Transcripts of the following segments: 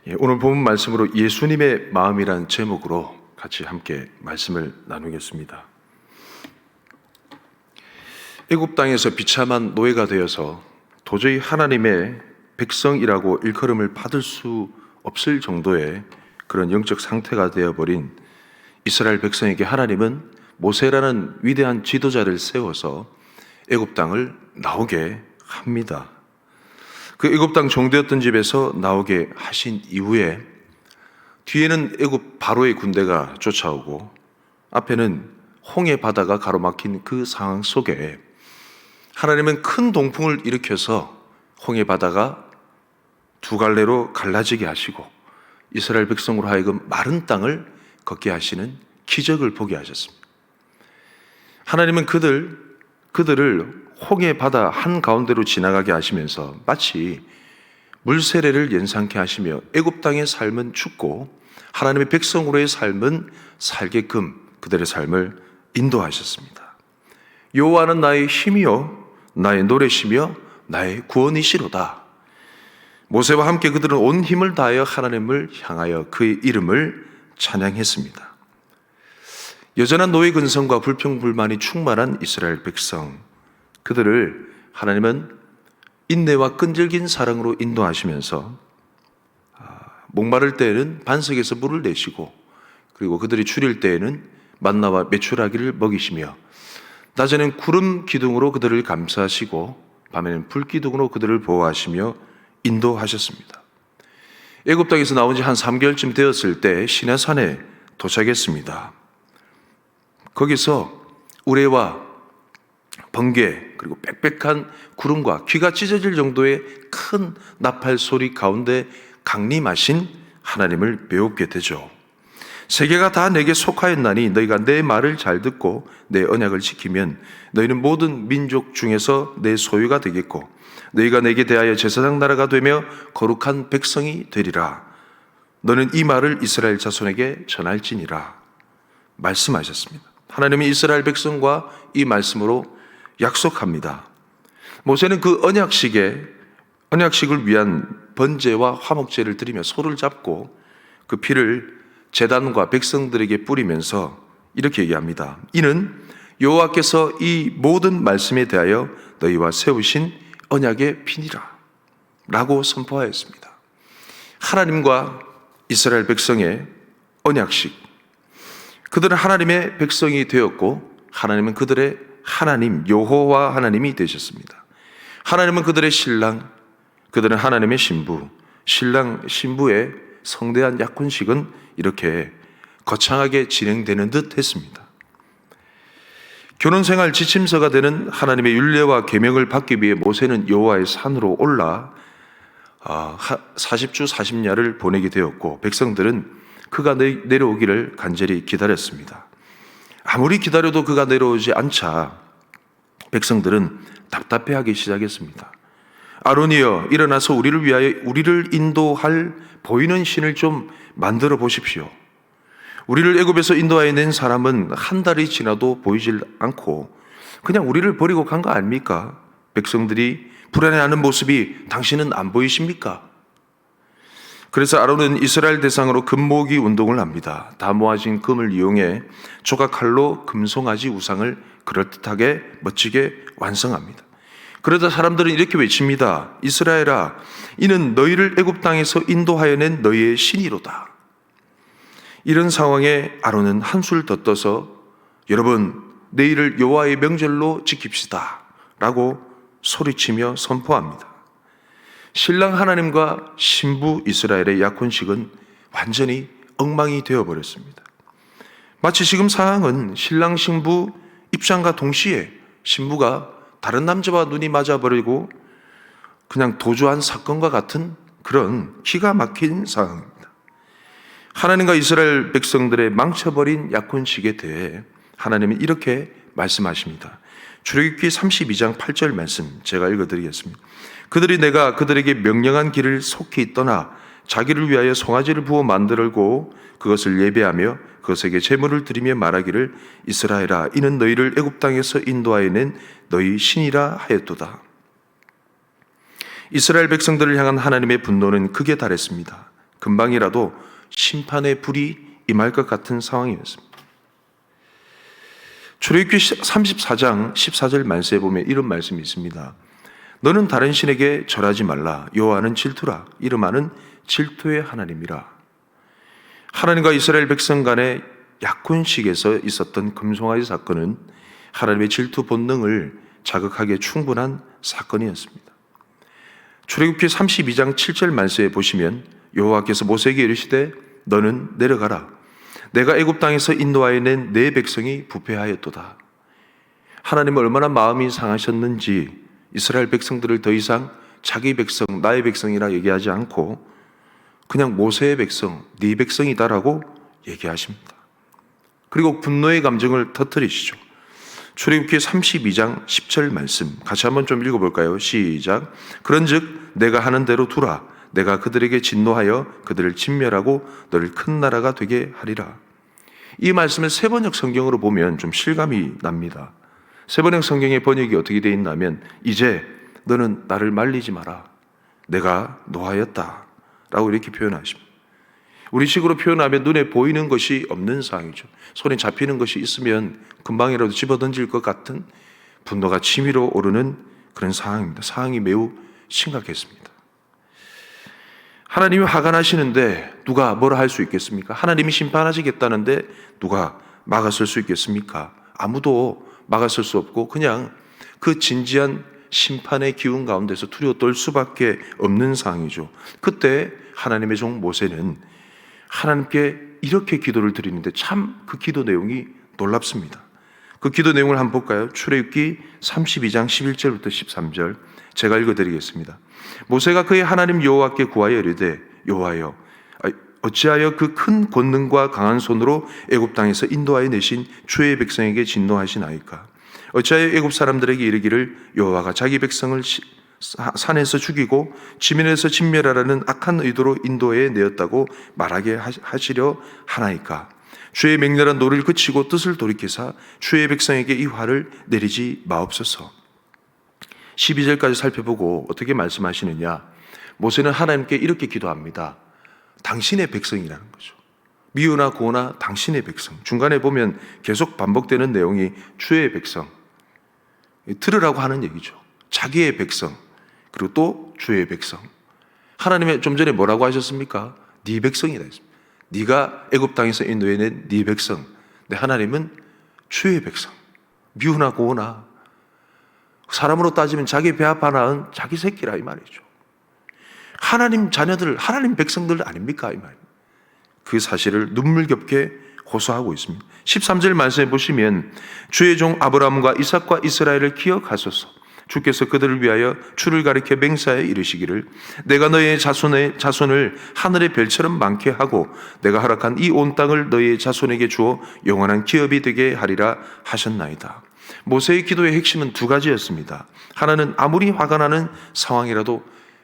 오늘 본문 말씀으로 예수님의 마음이란 제목으로 같이 함께 말씀을 나누겠습니다. 애굽 땅에서 비참한 노예가 되어서 도저히 하나님의 백성이라고 일컬음을 받을 수 없을 정도의 그런 영적 상태가 되어버린 이스라엘 백성에게 하나님은 모세라는 위대한 지도자를 세워서 애굽 땅을 나오게 합니다. 그 애굽 땅 종되었던 집에서 나오게 하신 이후에 뒤에는 애굽 바로의 군대가 쫓아오고 앞에는 홍해 바다가 가로막힌 그 상황 속에 하나님은 큰 동풍을 일으켜서 홍해 바다가 두 갈래로 갈라지게 하시고 이스라엘 백성으로 하여금 마른 땅을 걷게 하시는 기적을 보게 하셨습니다. 하나님은 그들을 홍해 바다 한가운데로 지나가게 하시면서 마치 물세례를 연상케 하시며 애굽 땅의 삶은 죽고 하나님의 백성으로의 삶은 살게끔 그들의 삶을 인도하셨습니다. 여호와는 나의 힘이요 나의 노래시며 나의 구원이시로다. 모세와 함께 그들은 온 힘을 다하여 하나님을 향하여 그의 이름을 찬양했습니다. 여전한 노예 근성과 불평불만이 충만한 이스라엘 백성, 그들을 하나님은 인내와 끈질긴 사랑으로 인도하시면서 목마를 때에는 반석에서 물을 내시고 그리고 그들이 추릴 때에는 만나와 메추라기를 먹이시며 낮에는 구름 기둥으로 그들을 감싸시고 밤에는 불 기둥으로 그들을 보호하시며 인도하셨습니다. 애굽 땅에서 나온 지 한 3개월쯤 되었을 때 시내산에 도착했습니다. 거기서 우레와 번개 그리고 빽빽한 구름과 귀가 찢어질 정도의 큰 나팔 소리 가운데 강림하신 하나님을 배우게 되죠. 세계가 다 내게 속하였나니 너희가 내 말을 잘 듣고 내 언약을 지키면 너희는 모든 민족 중에서 내 소유가 되겠고 너희가 내게 대하여 제사장 나라가 되며 거룩한 백성이 되리라. 너는 이 말을 이스라엘 자손에게 전할지니라 말씀하셨습니다. 하나님이 이스라엘 백성과 이 말씀으로 약속합니다. 모세는 그 언약식을 위한 번제와 화목제를 드리며 소를 잡고 그 피를 제단과 백성들에게 뿌리면서 이렇게 얘기합니다. 이는 여호와께서 이 모든 말씀에 대하여 너희와 세우신 언약의 피니라 라고 선포하였습니다. 하나님과 이스라엘 백성의 언약식, 그들은 하나님의 백성이 되었고 하나님은 그들의 하나님 여호와 하나님이 되셨습니다. 하나님은 그들의 신랑, 그들은 하나님의 신부, 신랑 신부의 성대한 약혼식은 이렇게 거창하게 진행되는 듯 했습니다. 결혼생활 지침서가 되는 하나님의 율례와 계명을 받기 위해 모세는 여호와의 산으로 올라 40주 40야를 보내게 되었고 백성들은 그가 내려오기를 간절히 기다렸습니다. 아무리 기다려도 그가 내려오지 않자 백성들은 답답해하기 시작했습니다. 아론이여 일어나서 우리를 위하여 우리를 인도할 보이는 신을 좀 만들어 보십시오. 우리를 애굽에서 인도하여 낸 사람은 한 달이 지나도 보이질 않고 그냥 우리를 버리고 간 거 아닙니까? 백성들이 불안해하는 모습이 당신은 안 보이십니까? 그래서 아론은 이스라엘 대상으로 금모으기 운동을 합니다. 다 모아진 금을 이용해 조각칼로 금송아지 우상을 그럴듯하게 멋지게 완성합니다. 그러자 사람들은 이렇게 외칩니다. 이스라엘아, 이는 너희를 애굽 땅에서 인도하여 낸 너희의 신이로다. 이런 상황에 아론은 한술 더 떠서 여러분, 내일을 여호와의 명절로 지킵시다 라고 소리치며 선포합니다. 신랑 하나님과 신부 이스라엘의 약혼식은 완전히 엉망이 되어버렸습니다. 마치 지금 상황은 신랑 신부 입장과 동시에 신부가 다른 남자와 눈이 맞아버리고 그냥 도주한 사건과 같은 그런 기가 막힌 상황입니다. 하나님과 이스라엘 백성들의 망쳐버린 약혼식에 대해 하나님은 이렇게 말씀하십니다. 출애굽기 32장 8절 말씀 제가 읽어드리겠습니다. 그들이 내가 그들에게 명령한 길을 속히 떠나 자기를 위하여 송아지를 부어 만들고 그것을 예배하며 그것에게 제물을 드리며 말하기를 이스라엘아, 이는 너희를 애굽 땅에서 인도하여 낸 너희 신이라 하였도다. 이스라엘 백성들을 향한 하나님의 분노는 극에 달했습니다. 금방이라도 심판의 불이 임할 것 같은 상황이었습니다. 출애굽기 34장 14절 말씀에 보면 이런 말씀이 있습니다. 너는 다른 신에게 절하지 말라. 여호와는 질투라. 이름하는 질투의 하나님이라. 하나님과 이스라엘 백성 간의 약혼식에서 있었던 금송아지 사건은 하나님의 질투 본능을 자극하기에 충분한 사건이었습니다. 출애굽기 32장 7절 말씀에 보시면 여호와께서 모세에게 이르시되 너는 내려가라. 내가 애굽 땅에서 인도하여 낸 내 백성이 부패하였도다. 하나님은 얼마나 마음이 상하셨는지 이스라엘 백성들을 더 이상 자기 백성, 나의 백성이라 얘기하지 않고 그냥 모세의 백성, 네 백성이다라고 얘기하십니다. 그리고 분노의 감정을 터뜨리시죠. 출애굽기 32장 10절 말씀 같이 한번 좀 읽어볼까요? 시작. 그런즉 내가 하는 대로 두라. 내가 그들에게 진노하여 그들을 진멸하고 너를 큰 나라가 되게 하리라. 이 말씀을 세번역 성경으로 보면 좀 실감이 납니다. 세번역 성경의 번역이 어떻게 되어 있냐면 이제 너는 나를 말리지 마라. 내가 노하였다 라고 이렇게 표현하십니다. 우리식으로 표현하면 눈에 보이는 것이 없는 상황이죠. 손에 잡히는 것이 있으면 금방이라도 집어던질 것 같은 분노가 치밀어 오르는 그런 상황입니다. 상황이 매우 심각했습니다. 하나님이 화가 나시는데 누가 뭐라 할 수 있겠습니까? 하나님이 심판하시겠다는데 누가 막아설 수 있겠습니까? 아무도 막아설 수 없고 그냥 그 진지한 심판의 기운 가운데서 두려워 떨 수밖에 없는 상황이죠. 그때 하나님의 종 모세는 하나님께 이렇게 기도를 드리는데 참 그 기도 내용이 놀랍습니다. 그 기도 내용을 한번 볼까요? 출애굽기 32장 11절부터 13절 제가 읽어드리겠습니다. 모세가 그의 하나님 여호와께 구하여 이르되 여호와여 어찌하여 그 큰 권능과 강한 손으로 애굽 땅에서 인도하여 내신 주의 백성에게 진노하시나이까? 어찌하여 애굽 사람들에게 이르기를 여호와가 자기 백성을 산에서 죽이고 지면에서 진멸하라는 악한 의도로 인도해 내었다고 말하게 하시려 하나이까? 주의 맹렬한 노를 그치고 뜻을 돌이키사 주의 백성에게 이 화를 내리지 마옵소서. 12절까지 살펴보고 어떻게 말씀하시느냐? 모세는 하나님께 이렇게 기도합니다. 당신의 백성이라는 거죠. 미우나 고나 당신의 백성. 중간에 보면 계속 반복되는 내용이 주의 백성. 들으라고 하는 얘기죠. 자기의 백성. 그리고 또 주의 백성. 하나님의 좀 전에 뭐라고 하셨습니까? 네 백성이다 했습니다. 네가 애굽 땅에서 인도해낸 네 백성. 근데 하나님은 주의 백성. 미우나 고나 사람으로 따지면 자기 배 아파 낳은 자기 새끼라 이 말이죠. 하나님 자녀들, 하나님 백성들 아닙니까? 이 말. 그 사실을 눈물겹게 호소하고 있습니다. 13절 말씀해 보시면 주의 종 아브라함과 이삭과 이스라엘을 기억하소서. 주께서 그들을 위하여 주를 가리켜 맹세하여 이르시기를 내가 너의 자손을 하늘의 별처럼 많게 하고 내가 허락한 이 온 땅을 너의 자손에게 주어 영원한 기업이 되게 하리라 하셨나이다. 모세의 기도의 핵심은 두 가지였습니다. 하나는 아무리 화가 나는 상황이라도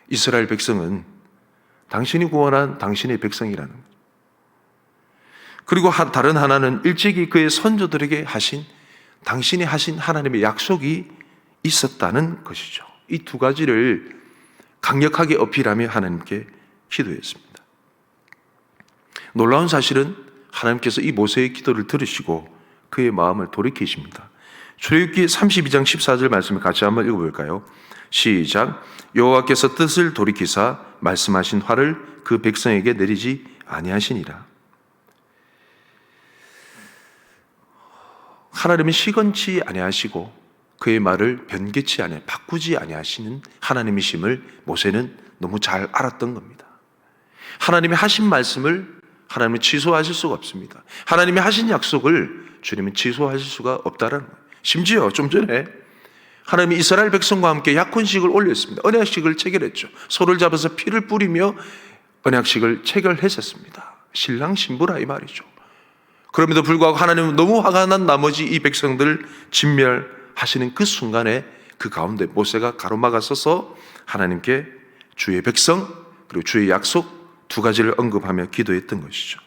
이스라엘 백성은 당신이 구원한 당신의 백성이라는 것. 그리고 다른 하나는 일찍이 그의 선조들에게 하신 당신이 하신 하나님의 약속이 있었다는 것이죠. 이 두 가지를 강력하게 어필하며 하나님께 기도했습니다. 놀라운 사실은 하나님께서 이 모세의 기도를 들으시고 그의 마음을 돌이키십니다. 출애굽기 32장 14절 말씀을 같이 한번 읽어볼까요? 시작. 여호와께서 뜻을 돌이키사 말씀하신 화를 그 백성에게 내리지 아니하시니라. 하나님은 시건치 아니하시고 그의 말을 변개치 아니하 바꾸지 아니하시는 하나님이심을 모세는 너무 잘 알았던 겁니다. 하나님이 하신 말씀을 하나님은 취소하실 수가 없습니다. 하나님이 하신 약속을 주님은 취소하실 수가 없다라는 거예요. 심지어 좀 전에 하나님이 이스라엘 백성과 함께 약혼식을 올렸습니다. 언약식을 체결했죠. 소를 잡아서 피를 뿌리며 언약식을 체결했었습니다. 신랑 신부라 이 말이죠. 그럼에도 불구하고 하나님은 너무 화가 난 나머지 이 백성들을 진멸하시는 그 순간에 그 가운데 모세가 가로막아 서서 하나님께 주의 백성 그리고 주의 약속 두 가지를 언급하며 기도했던 것이죠.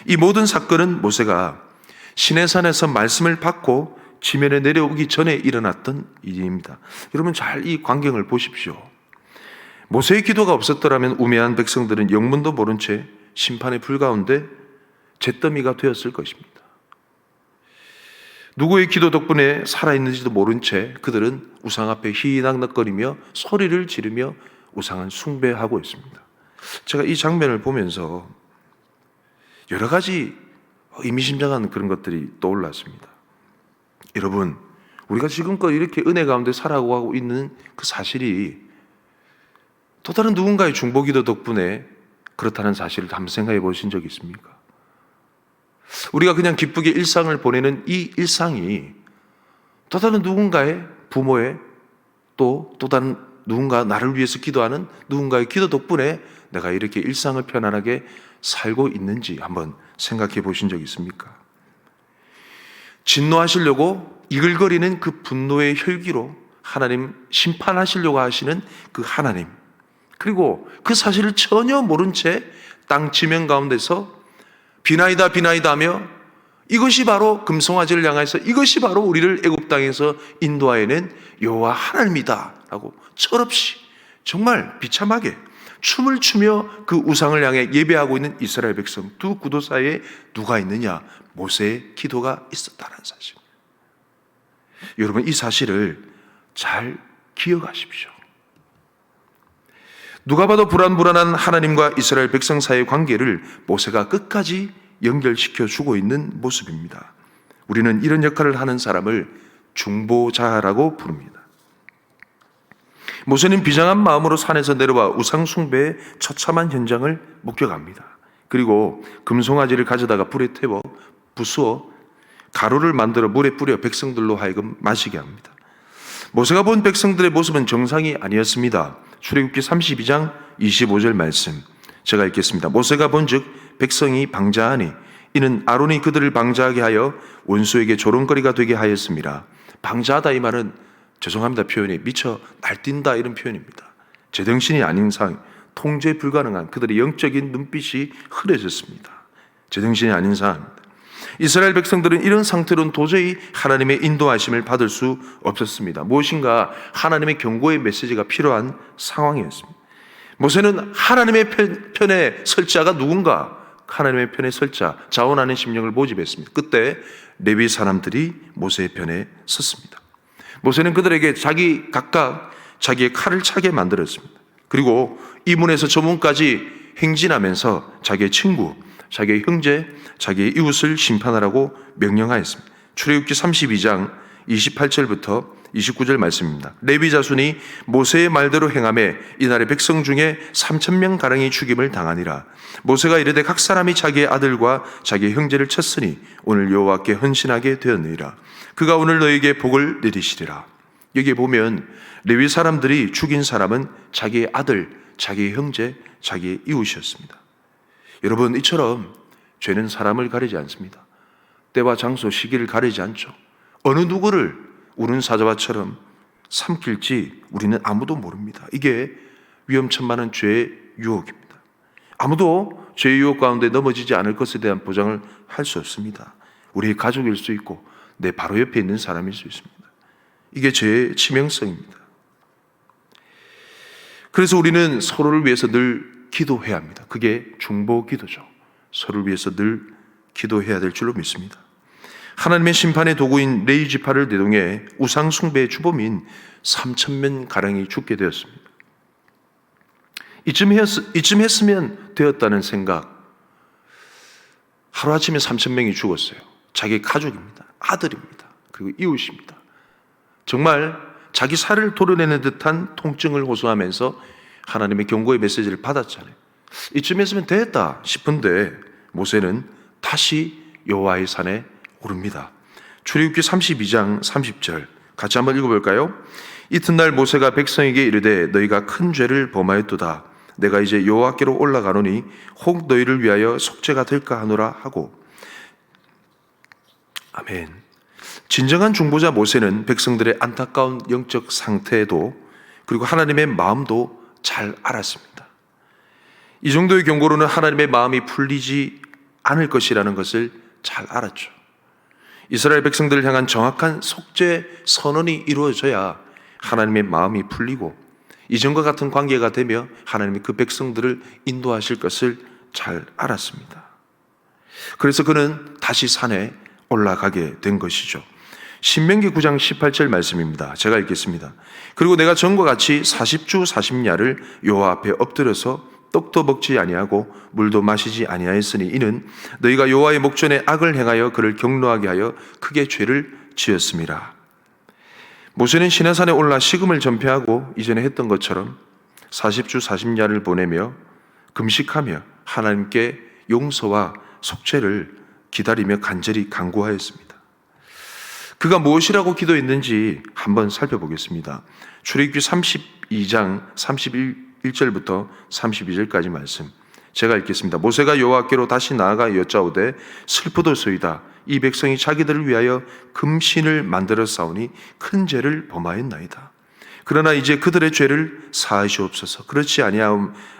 이 모든 사건은 모세가 시내산에서 말씀을 받고 지면에 내려오기 전에 일어났던 일입니다. 여러분 잘 이 광경을 보십시오. 모세의 기도가 없었더라면 우매한 백성들은 영문도 모른 채 심판의 불 가운데 잿더미가 되었을 것입니다. 누구의 기도 덕분에 살아있는지도 모른 채 그들은 우상 앞에 희낙낙거리며 소리를 지르며 우상을 숭배하고 있습니다. 제가 이 장면을 보면서 여러 가지 의미심장한 그런 것들이 떠올랐습니다. 여러분, 우리가 지금껏 이렇게 은혜 가운데 살아가고 있는 그 사실이 또 다른 누군가의 중보기도 덕분에 그렇다는 사실을 한번 생각해 보신 적이 있습니까? 우리가 그냥 기쁘게 일상을 보내는 이 일상이 또 다른 누군가의 부모의 또 다른 누군가 나를 위해서 기도하는 누군가의 기도 덕분에 내가 이렇게 일상을 편안하게 살고 있는지 한번 생각해 보신 적 있습니까? 진노하시려고 이글거리는 그 분노의 혈기로 하나님 심판하시려고 하시는 그 하나님, 그리고 그 사실을 전혀 모른 채 땅 지면 가운데서 비나이다 비나이다 하며 이것이 바로 금송아지를 향해서 이것이 바로 우리를 애굽 땅에서 인도하여낸 여호와 하나님이다 라고 철없이 정말 비참하게 춤을 추며 그 우상을 향해 예배하고 있는 이스라엘 백성 두 구도 사이에 누가 있느냐? 모세의 기도가 있었다는 사실. 여러분, 이 사실을 잘 기억하십시오. 누가 봐도 불안불안한 하나님과 이스라엘 백성 사이의 관계를 모세가 끝까지 연결시켜 주고 있는 모습입니다. 우리는 이런 역할을 하는 사람을 중보자라고 부릅니다. 모세는 비장한 마음으로 산에서 내려와 우상 숭배의 처참한 현장을 목격합니다. 그리고 금송아지를 가져다가 불에 태워 부수어 가루를 만들어 물에 뿌려 백성들로 하여금 마시게 합니다. 모세가 본 백성들의 모습은 정상이 아니었습니다. 출애굽기 32장 25절 말씀 제가 읽겠습니다. 모세가 본즉 백성이 방자하니 이는 아론이 그들을 방자하게 하여 원수에게 조롱거리가 되게 하였습니다. 방자하다 이 말은 죄송합니다 표현이 미쳐 날뛴다 이런 표현입니다. 제정신이 아닌 상 통제 불가능한 그들의 영적인 눈빛이 흐려졌습니다. 제정신이 아닌 상황입니다. 이스라엘 백성들은 이런 상태로는 도저히 하나님의 인도하심을 받을 수 없었습니다. 무엇인가 하나님의 경고의 메시지가 필요한 상황이었습니다. 모세는 하나님의 편에 설 자가 누군가? 하나님의 편에 설 자, 자원하는 심령을 모집했습니다. 그때 레위 사람들이 모세의 편에 섰습니다. 모세는 그들에게 각각 자기의 칼을 차게 만들었습니다. 그리고 이 문에서 저 문까지 행진하면서 자기의 친구, 자기의 형제, 자기의 이웃을 심판하라고 명령하였습니다. 출애굽기 32장 28절부터 29절 말씀입니다. 레위 자손이 모세의 말대로 행하매 이날의 백성 중에 3,000명 가량이 죽임을 당하니라. 모세가 이르되 각 사람이 자기의 아들과 자기의 형제를 쳤으니 오늘 여호와께 헌신하게 되었느니라. 그가 오늘 너에게 복을 내리시리라. 여기에 보면 레위 사람들이 죽인 사람은 자기의 아들, 자기의 형제, 자기의 이웃이었습니다. 여러분, 이처럼 죄는 사람을 가리지 않습니다. 때와 장소, 시기를 가리지 않죠. 어느 누구를 우는 사자와처럼 삼킬지 우리는 아무도 모릅니다. 이게 위험천만한 죄의 유혹입니다. 아무도 죄의 유혹 가운데 넘어지지 않을 것에 대한 보장을 할 수 없습니다. 우리의 가족일 수 있고 내 바로 옆에 있는 사람일 수 있습니다. 이게 죄의 치명성입니다. 그래서 우리는 서로를 위해서 늘 기도해야 합니다. 그게 중보 기도죠. 서로를 위해서 늘 기도해야 될 줄로 믿습니다. 하나님의 심판의 도구인 레위 지파를 대동해 우상 숭배의 주범인 3,000명 가량이 죽게 되었습니다. 이쯤 했으면 되었다는 생각. 하루아침에 3,000명이 죽었어요. 자기 가족입니다. 아들입니다. 그리고 이웃입니다. 정말 자기 살을 도려내는 듯한 통증을 호소하면서 하나님의 경고의 메시지를 받았잖아요. 이쯤 했으면 됐다 싶은데 모세는 다시 여호와의 산에 오릅니다. 출애굽기 32장 30절 같이 한번 읽어볼까요? 이튿날 모세가 백성에게 이르되 너희가 큰 죄를 범하였도다. 내가 이제 여호와께로 올라가노니 혹 너희를 위하여 속죄가 될까 하노라 하고. 아멘. 진정한 중보자 모세는 백성들의 안타까운 영적 상태도 그리고 하나님의 마음도 잘 알았습니다. 이 정도의 경고로는 하나님의 마음이 풀리지 않을 것이라는 것을 잘 알았죠. 이스라엘 백성들을 향한 정확한 속죄 선언이 이루어져야 하나님의 마음이 풀리고 이전과 같은 관계가 되며 하나님이 그 백성들을 인도하실 것을 잘 알았습니다. 그래서 그는 다시 산에 올라가게 된 것이죠. 신명기 9장 18절 말씀입니다. 제가 읽겠습니다. 그리고 내가 전과 같이 40주 40야를 여호와 앞에 엎드려서 떡도 먹지 아니하고 물도 마시지 아니하였으니 이는 너희가 여호와의 목전에 악을 행하여 그를 경노하게 하여 크게 죄를 지었음이라. 모세는 시내산에 올라 식음을 전폐하고 이전에 했던 것처럼 40주 40야를 보내며 금식하며 하나님께 용서와 속죄를 기다리며 간절히 간구하였습니다. 그가 무엇이라고 기도했는지 한번 살펴보겠습니다. 출애굽기 32장 31절부터 32절까지 말씀 제가 읽겠습니다. 모세가 여호와께로 다시 나아가 여짜오되 슬프도소이다. 이 백성이 자기들을 위하여 금신을 만들어 싸우니 큰 죄를 범하였나이다. 그러나 이제 그들의 죄를 사하시옵소서. 그렇지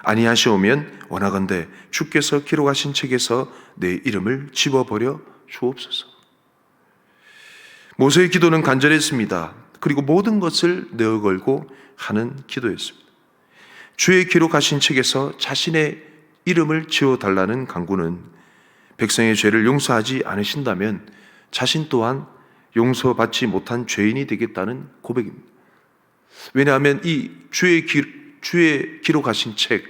아니하시오면 원하건대 주께서 기록하신 책에서 내 이름을 지워버려 주옵소서. 모세의 기도는 간절했습니다. 그리고 모든 것을 내어 걸고 하는 기도였습니다. 주의 기록하신 책에서 자신의 이름을 지워달라는 간구는 백성의 죄를 용서하지 않으신다면 자신 또한 용서받지 못한 죄인이 되겠다는 고백입니다. 왜냐하면 이 주의 기록하신 책,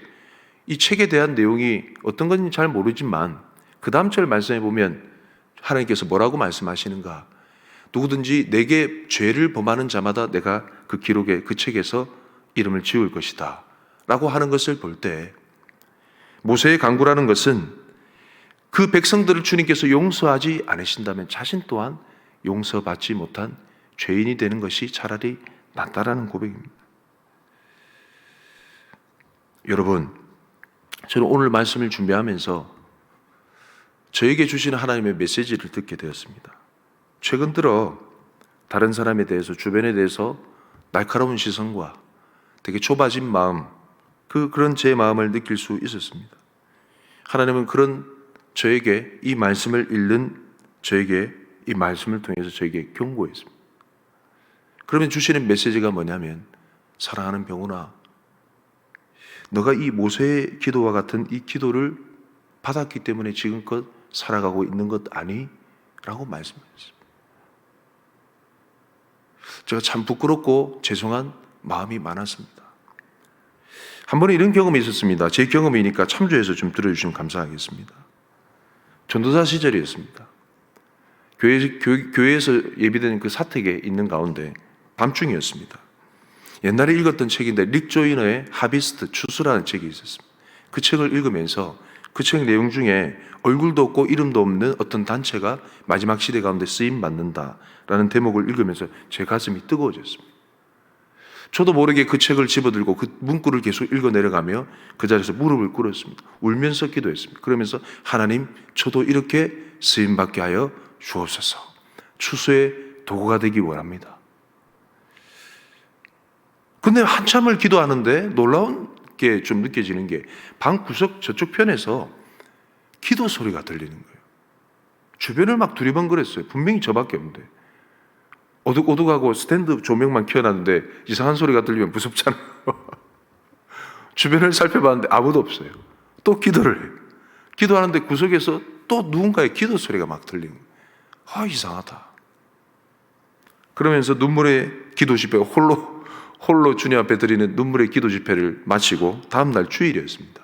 이 책에 대한 내용이 어떤 건지 잘 모르지만 그 다음 절 말씀해 보면 하나님께서 뭐라고 말씀하시는가? 누구든지 내게 죄를 범하는 자마다 내가 그 기록에 그 책에서 이름을 지울 것이다 라고 하는 것을 볼 때 모세의 간구라는 것은 그 백성들을 주님께서 용서하지 않으신다면 자신 또한 용서받지 못한 죄인이 되는 것이 차라리 낫다라는 고백입니다. 여러분, 저는 오늘 말씀을 준비하면서 저에게 주시는 하나님의 메시지를 듣게 되었습니다. 최근 들어 다른 사람에 대해서, 주변에 대해서 날카로운 시선과 되게 좁아진 마음, 그런 제 마음을 느낄 수 있었습니다. 하나님은 그런 저에게 이 말씀을 읽는 저에게 이 말씀을 통해서 저에게 경고했습니다. 그러면 주시는 메시지가 뭐냐면, 사랑하는 병훈아, 너가 이 모세의 기도와 같은 이 기도를 받았기 때문에 지금껏 살아가고 있는 것 아니? 라고 말씀하셨습니다. 제가 참 부끄럽고 죄송한 마음이 많았습니다. 한 번은 이런 경험이 있었습니다. 제 경험이니까 참조해서 좀 들어주시면 감사하겠습니다. 전도사 시절이었습니다. 교회에서 예비된 그 사택에 있는 가운데 밤중이었습니다. 옛날에 읽었던 책인데 릭 조이너의 하비스트, 추수라는 책이 있었습니다. 그 책을 읽으면서 그 책 내용 중에 얼굴도 없고 이름도 없는 어떤 단체가 마지막 시대 가운데 쓰임 받는다라는 대목을 읽으면서 제 가슴이 뜨거워졌습니다. 저도 모르게 그 책을 집어들고 그 문구를 계속 읽어 내려가며 그 자리에서 무릎을 꿇었습니다. 울면서 기도했습니다. 그러면서 하나님, 저도 이렇게 쓰임 받게 하여 주옵소서. 추수의 도구가 되기 원합니다. 근데 한참을 기도하는데 놀라운 게 좀 느껴지는 게 방 구석 저쪽 편에서 기도 소리가 들리는 거예요. 주변을 막 두리번거렸어요. 분명히 저밖에 없는데. 어둑어둑하고 스탠드 조명만 켜놨는데 이상한 소리가 들리면 무섭잖아요. 주변을 살펴봤는데 아무도 없어요. 또 기도를 해요. 기도하는데 구석에서 또 누군가의 기도 소리가 막 들리는 거예요. 아, 이상하다. 그러면서 눈물의 기도 집회, 홀로 주님 앞에 드리는 눈물의 기도 집회를 마치고 다음날 주일이었습니다.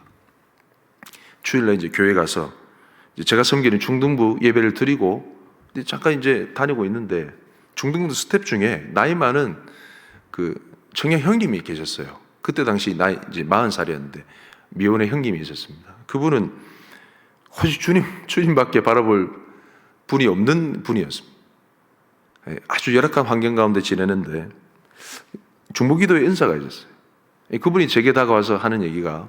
주일날 이제 교회 가서 제가 섬기는 중등부 예배를 드리고 잠깐 이제 다니고 있는데 중등부 스텝 중에 나이 많은 그 청년 형님이 계셨어요. 그때 당시 나이 이제 40살이었는데 미혼의 형님이 있었습니다. 그분은 오직 주님밖에 바라볼 분이 없는 분이었습니다. 아주 열악한 환경 가운데 지내는데 중보기도에 은사가 있었어요. 그분이 제게 다가와서 하는 얘기가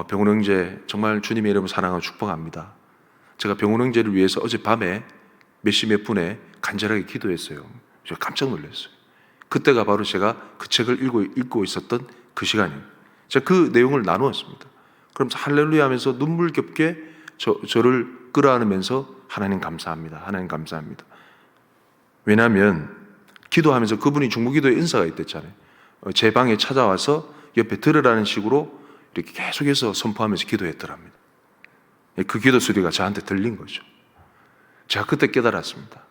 병훈 형제 정말 주님의 이름으로 사랑하고 축복합니다. 제가 병훈 형제를 위해서 어젯밤에 몇 시 몇 분에 간절하게 기도했어요. 제가 깜짝 놀랐어요. 그때가 바로 제가 그 책을 읽고 있었던 그 시간이에요. 제가 그 내용을 나누었습니다. 그러면서 할렐루야 하면서 눈물겹게 저를 끌어안으면서 하나님 감사합니다. 하나님 감사합니다. 왜냐하면 기도하면서 그분이 중보기도에 은사가 있댔잖아요. 제 방에 찾아와서 옆에 들으라는 식으로 이렇게 계속해서 선포하면서 기도했더랍니다. 그 기도 소리가 저한테 들린 거죠. 제가 그때 깨달았습니다.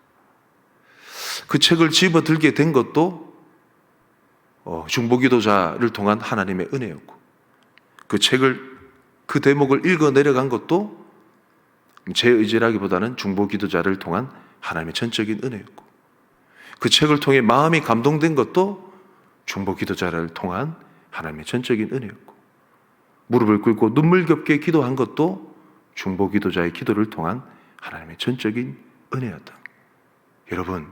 그 책을 집어들게 된 것도 중보기도자를 통한 하나님의 은혜였고, 그 대목을 읽어 내려간 것도 제 의지라기보다는 중보기도자를 통한 하나님의 전적인 은혜였고, 그 책을 통해 마음이 감동된 것도 중보기도자를 통한 하나님의 전적인 은혜였고, 무릎을 꿇고 눈물겹게 기도한 것도 중보기도자의 기도를 통한 하나님의 전적인 은혜였다. 여러분,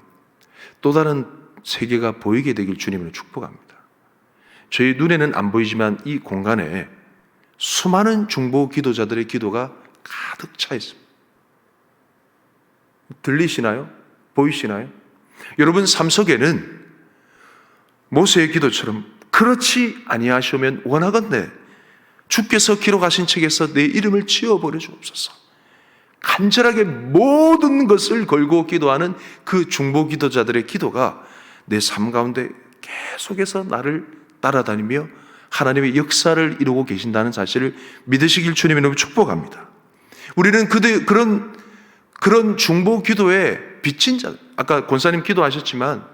또 다른 세계가 보이게 되길 주님으로 축복합니다. 저희 눈에는 안 보이지만 이 공간에 수많은 중보기도자들의 기도가 가득 차 있습니다. 들리시나요? 보이시나요? 여러분 삶 속에는 모세의 기도처럼 그렇지 아니하시면 원하건대 주께서 기록하신 책에서 내 이름을 지워버려 주옵소서, 간절하게 모든 것을 걸고 기도하는 그 중보기도자들의 기도가 내 삶 가운데 계속해서 나를 따라다니며 하나님의 역사를 이루고 계신다는 사실을 믿으시길 주님의 이름으로 축복합니다. 우리는 그런 중보기도에 비친 자, 아까 권사님 기도하셨지만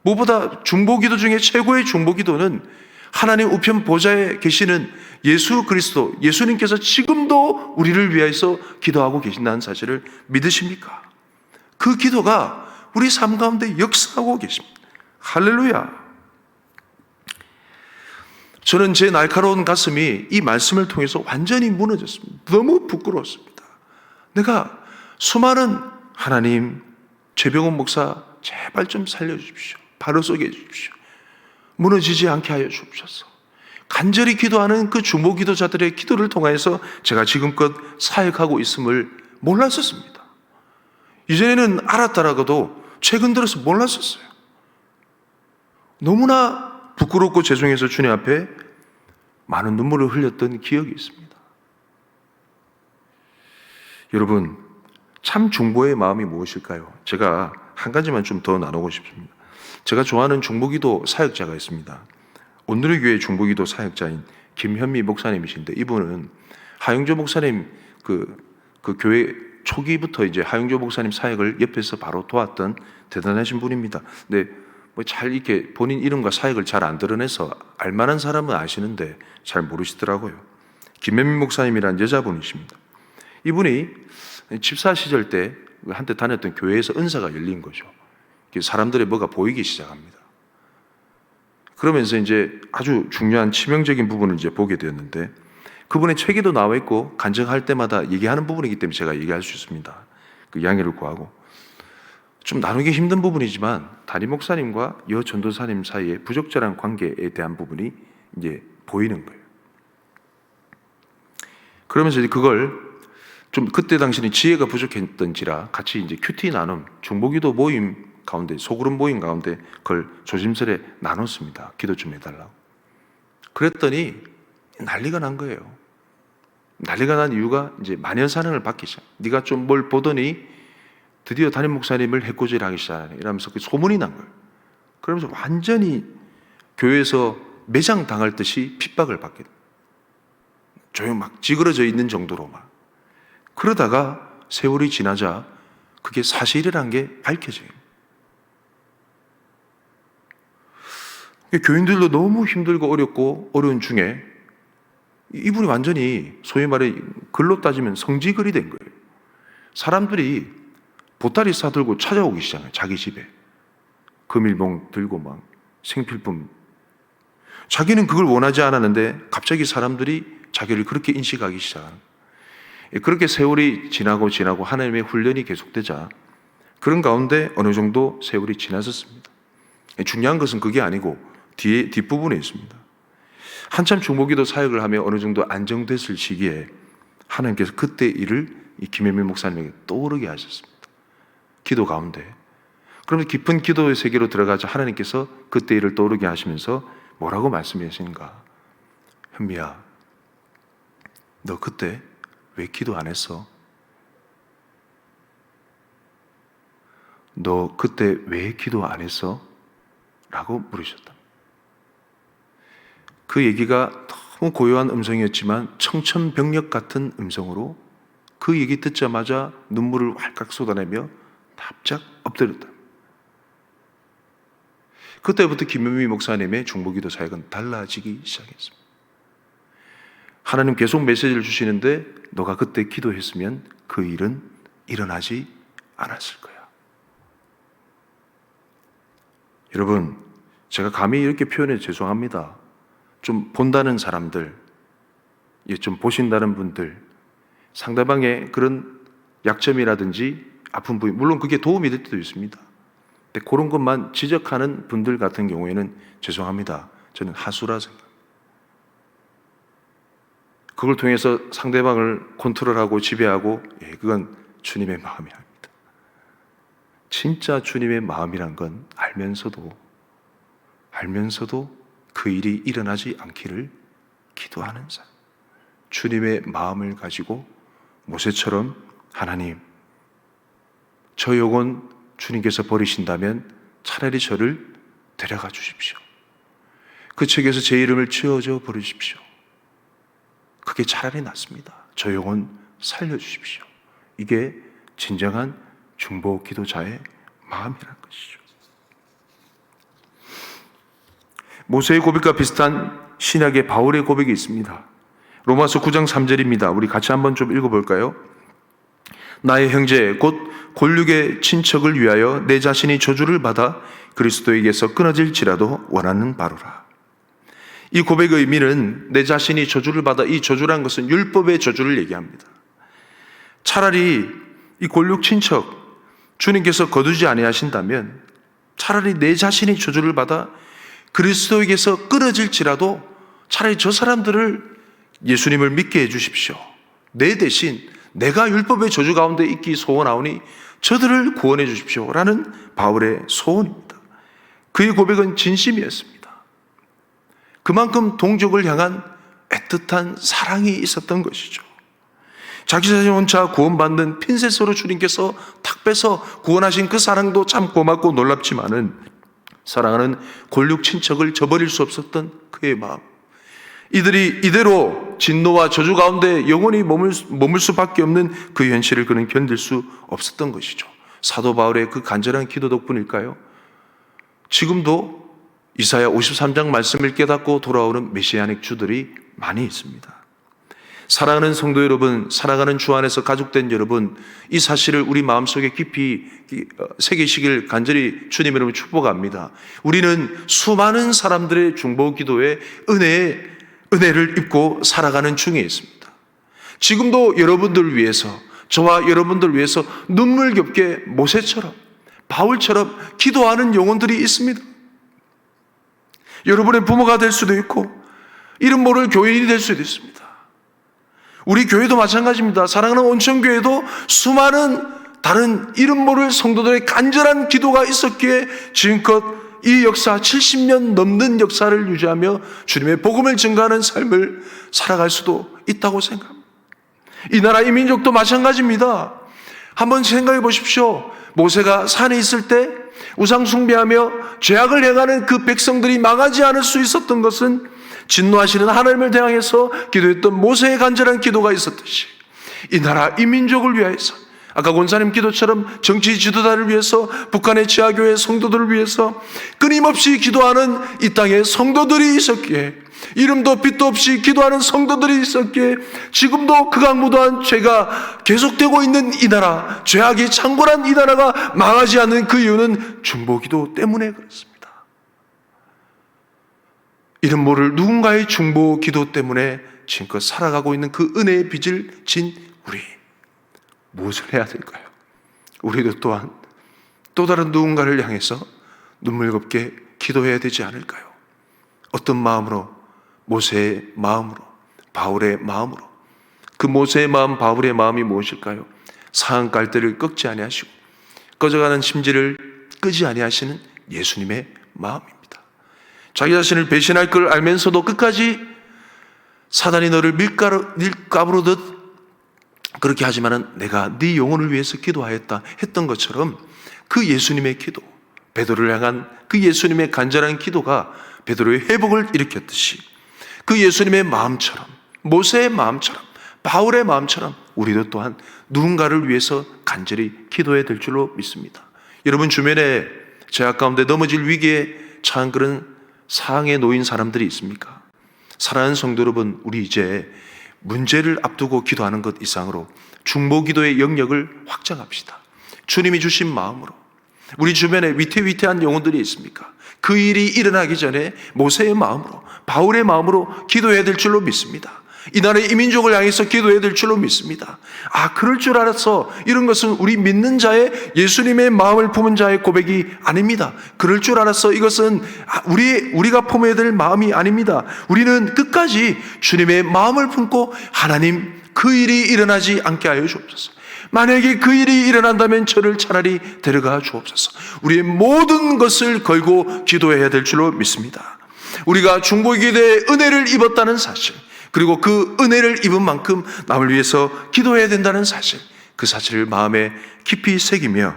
무엇보다 중보기도 중에 최고의 중보기도는 하나님 우편 보좌에 계시는 예수 그리스도, 예수님께서 지금도 우리를 위해서 기도하고 계신다는 사실을 믿으십니까? 그 기도가 우리 삶 가운데 역사하고 계십니다. 할렐루야. 저는 제 날카로운 가슴이 이 말씀을 통해서 완전히 무너졌습니다. 너무 부끄러웠습니다. 내가 수많은 하나님, 최병원 목사 제발 좀 살려주십시오. 바로 서게 해주십시오. 무너지지 않게 하여 주옵소서. 간절히 기도하는 그 중보기도자들의 기도를 통해서 제가 지금껏 사역하고 있음을 몰랐었습니다. 이전에는 알았다라고도 최근 들어서 몰랐었어요. 너무나 부끄럽고 죄송해서 주님 앞에 많은 눈물을 흘렸던 기억이 있습니다. 여러분, 참 중보의 마음이 무엇일까요? 제가 한 가지만 좀 더 나누고 싶습니다. 제가 좋아하는 중보기도 사역자가 있습니다. 오늘의 교회 중보기도 사역자인 김현미 목사님이신데, 이분은 하영조 목사님 그 교회 초기부터 이제 하영조 목사님 사역을 옆에서 바로 도왔던 대단하신 분입니다. 근데 뭐 잘 이렇게 본인 이름과 사역을 잘 안 드러내서 알만한 사람은 아시는데 잘 모르시더라고요. 김현미 목사님이란 여자분이십니다. 이분이 집사 시절 때 한때 다녔던 교회에서 은사가 열린 거죠. 사람들의 뭐가 보이기 시작합니다. 그러면서 이제 아주 중요한 치명적인 부분을 이제 보게 되었는데, 그분의 책에도 나와 있고 간증할 때마다 얘기하는 부분이기 때문에 제가 얘기할 수 있습니다. 그 양해를 구하고, 좀 나누기 힘든 부분이지만 담임 목사님과 여 전도사님 사이에 부적절한 관계에 대한 부분이 이제 보이는 거예요. 그러면서 이제 그걸 좀 그때 당시는 지혜가 부족했던지라 같이 이제 큐티 나눔, 중보기도 모임 가운데, 소그룹 모임 가운데 그걸 조심스레 나눴습니다. 기도 좀 해달라고. 그랬더니 난리가 난 거예요. 난리가 난 이유가 이제 만연사랑을 받기 시작. 네가 좀 뭘 보더니 드디어 담임 목사님을 해코지를 하기 시작하네, 이러면서 그 소문이 난 거예요. 그러면서 완전히 교회에서 매장 당할 듯이 핍박을 받게 돼요. 조용 막 찌그러져 있는 정도로 막. 그러다가 세월이 지나자 그게 사실이라는 게 밝혀져요. 교인들도 너무 힘들고 어렵고 어려운 중에 이분이 완전히 소위 말해 글로 따지면 성지글이 된 거예요. 사람들이 보따리 싸들고 찾아오기 시작해요. 자기 집에 금일봉 들고 막 생필품. 자기는 그걸 원하지 않았는데 갑자기 사람들이 자기를 그렇게 인식하기 시작하는 거예요. 그렇게 세월이 지나고 하나님의 훈련이 계속되자 그런 가운데 어느 정도 세월이 지났었습니다. 중요한 것은 그게 아니고 뒷부분에 있습니다. 한참 중보기도 사역을 하며 어느 정도 안정됐을 시기에 하나님께서 그때 일을 이 김현미 목사님에게 떠오르게 하셨습니다. 기도 가운데. 그러면 깊은 기도의 세계로 들어가자 하나님께서 그때 일을 떠오르게 하시면서 뭐라고 말씀하시는가? 현미야, 너 그때 왜 기도 안 했어? 너 그때 왜 기도 안 했어? 라고 물으셨다. 그 얘기가 고요한 음성이었지만 청천벽력 같은 음성으로 그 얘기 듣자마자 눈물을 왈칵 쏟아내며 납작 엎드렸다. 그때부터 김현미 목사님의 중보기도 사역은 달라지기 시작했습니다. 하나님 계속 메시지를 주시는데 너가 그때 기도했으면 그 일은 일어나지 않았을 거야. 여러분, 제가 감히 이렇게 표현해 죄송합니다. 좀 본다는 사람들, 좀 보신다는 분들, 상대방의 그런 약점이라든지 아픈 부위, 물론 그게 도움이 될 때도 있습니다. 근데 그런 것만 지적하는 분들 같은 경우에는 죄송합니다. 저는 하수라 생각합니다. 그걸 통해서 상대방을 컨트롤하고 지배하고, 그건 주님의 마음이 아닙니다. 진짜 주님의 마음이란 건 알면서도 그 일이 일어나지 않기를 기도하는 사람. 주님의 마음을 가지고 모세처럼 하나님, 저 영혼 주님께서 버리신다면 차라리 저를 데려가 주십시오. 그 책에서 제 이름을 지어줘 버리십시오. 그게 차라리 낫습니다. 저 영혼 살려주십시오. 이게 진정한 중보 기도자의 마음이라는 것이죠. 모세의 고백과 비슷한 신약의 바울의 고백이 있습니다. 로마서 9장 3절입니다. 우리 같이 한번 좀 읽어볼까요? 나의 형제 곧 골육의 친척을 위하여 내 자신이 저주를 받아 그리스도에게서 끊어질지라도 원하는 바로라. 이 고백의 의미는 내 자신이 저주를 받아, 이 저주란 것은 율법의 저주를 얘기합니다. 차라리 이 골육 친척 주님께서 거두지 아니하신다면 차라리 내 자신이 저주를 받아 그리스도에게서 끊어질지라도 차라리 저 사람들을 예수님을 믿게 해주십시오. 내 대신 내가 율법의 저주 가운데 있기 소원하오니 저들을 구원해 주십시오 라는 바울의 소원입니다. 그의 고백은 진심이었습니다. 그만큼 동족을 향한 애틋한 사랑이 있었던 것이죠. 자기 자신 혼자 구원받는 핀셋으로 주님께서 탁 빼서 구원하신 그 사랑도 참 고맙고 놀랍지만은 사랑하는 골육 친척을 저버릴 수 없었던 그의 마음, 이들이 이대로 진노와 저주 가운데 영원히 머물 수밖에 없는 그 현실을 그는 견딜 수 없었던 것이죠. 사도 바울의 그 간절한 기도 덕분일까요? 지금도 이사야 53장 말씀을 깨닫고 돌아오는 메시아닉 주들이 많이 있습니다. 사랑하는 성도 여러분, 살아가는 주 안에서 가족된 여러분, 이 사실을 우리 마음속에 깊이 새기시길 간절히 주님 이름으로 축복합니다. 우리는 수많은 사람들의 중보 기도에 은혜를 입고 살아가는 중에 있습니다. 지금도 여러분들을 위해서, 저와 여러분들을 위해서 눈물겹게 모세처럼, 바울처럼 기도하는 영혼들이 있습니다. 여러분의 부모가 될 수도 있고 이름 모를 교인이 될 수도 있습니다. 우리 교회도 마찬가지입니다. 사랑하는 온천교회도 수많은 다른 이름 모를 성도들의 간절한 기도가 있었기에 지금껏 이 역사 70년 넘는 역사를 유지하며 주님의 복음을 증거하는 삶을 살아갈 수도 있다고 생각합니다. 이 나라 이 민족도 마찬가지입니다. 한번 생각해 보십시오. 모세가 산에 있을 때 우상 숭배하며 죄악을 행하는 그 백성들이 망하지 않을 수 있었던 것은 진노하시는 하나님을 대항해서 기도했던 모세의 간절한 기도가 있었듯이 이 나라 이 민족을 위해서, 아까 권사님 기도처럼 정치 지도자를 위해서, 북한의 지하교회 성도들을 위해서 끊임없이 기도하는 이 땅에 성도들이 있었기에, 이름도 빛도 없이 기도하는 성도들이 있었기에 지금도 극악무도한 죄가 계속되고 있는 이 나라, 죄악이 창궐한 이 나라가 망하지 않는 그 이유는 중보기도 때문에 그렇습니다. 이름 모를 누군가의 중보기도 때문에 지금껏 살아가고 있는 그 은혜의 빚을 진 우리, 무엇을 해야 될까요? 우리도 또한 또 다른 누군가를 향해서 눈물겹게 기도해야 되지 않을까요? 어떤 마음으로? 모세의 마음으로, 바울의 마음으로. 그 모세의 마음, 바울의 마음이 무엇일까요? 상한 갈대를 꺾지 아니하시고 꺼져가는 심지를 끄지 아니하시는 예수님의 마음입니다. 자기 자신을 배신할 걸 알면서도 끝까지 사단이 너를 밀가부르듯 그렇게 하지만은 내가 네 영혼을 위해서 기도하였다 했던 것처럼 그 예수님의 기도, 베드로를 향한 그 예수님의 간절한 기도가 베드로의 회복을 일으켰듯이 그 예수님의 마음처럼, 모세의 마음처럼, 바울의 마음처럼 우리도 또한 누군가를 위해서 간절히 기도해야 될 줄로 믿습니다. 여러분 주변에 죄악 가운데 넘어질 위기에 처한 그런 상황에 놓인 사람들이 있습니까? 사랑하는 성도 여러분, 우리 이제 문제를 앞두고 기도하는 것 이상으로 중보기도의 영역을 확장합시다. 주님이 주신 마음으로. 우리 주변에 위태위태한 영혼들이 있습니까? 그 일이 일어나기 전에 모세의 마음으로, 바울의 마음으로 기도해야 될 줄로 믿습니다. 이 나라의 이민족을 향해서 기도해야 될 줄로 믿습니다. 그럴 줄 알았어. 이런 것은 우리 믿는 자의, 예수님의 마음을 품은 자의 고백이 아닙니다. 그럴 줄 알았어. 이것은 우리가 품어야 될 마음이 아닙니다. 우리는 끝까지 주님의 마음을 품고 하나님, 그 일이 일어나지 않게 하여 주옵소서. 만약에 그 일이 일어난다면 저를 차라리 데려가 주옵소서. 우리의 모든 것을 걸고 기도해야 될 줄로 믿습니다. 우리가 중보기도의 은혜를 입었다는 사실, 그리고 그 은혜를 입은 만큼 남을 위해서 기도해야 된다는 사실, 그 사실을 마음에 깊이 새기며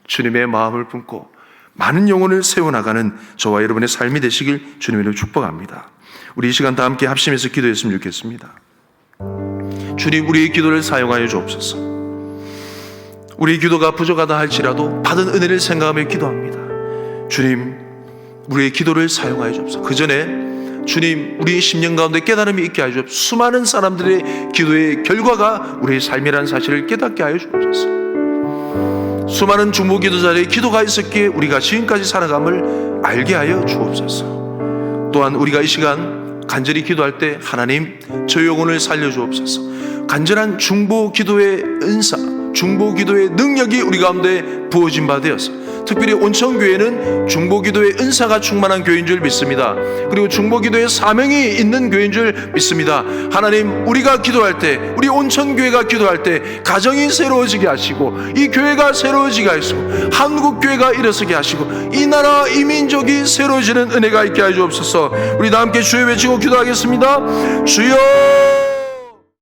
주님의 마음을 품고 많은 영혼을 세워나가는 저와 여러분의 삶이 되시길 주님으로 축복합니다. 우리 이 시간 다 함께 합심해서 기도했으면 좋겠습니다. 주님, 우리의 기도를 사용하여 주옵소서. 우리의 기도가 부족하다 할지라도 받은 은혜를 생각하며 기도합니다. 주님, 우리의 기도를 사용하여 주옵소서. 그 전에 주님, 우리의 심령 가운데 깨달음이 있게 하여 주옵소서. 수많은 사람들의 기도의 결과가 우리의 삶이라는 사실을 깨닫게 하여 주옵소서. 수많은 중보기도자들의 기도가 있었기에 우리가 지금까지 살아감을 알게 하여 주옵소서. 또한 우리가 이 시간 간절히 기도할 때 하나님, 저 영혼을 살려 주옵소서. 간절한 중보기도의 은사, 중보기도의 능력이 우리 가운데 부어진 바 되어서 특별히 온천교회는 중보기도의 은사가 충만한 교회인 줄 믿습니다. 그리고 중보기도의 사명이 있는 교회인 줄 믿습니다. 하나님, 우리가 기도할 때, 우리 온천교회가 기도할 때 가정이 새로워지게 하시고, 이 교회가 새로워지게 하시고, 한국교회가 일어서게 하시고, 이 나라 이민족이 새로워지는 은혜가 있게 하여 주옵소서. 우리 다 함께 주여 외치고 기도하겠습니다. 주여!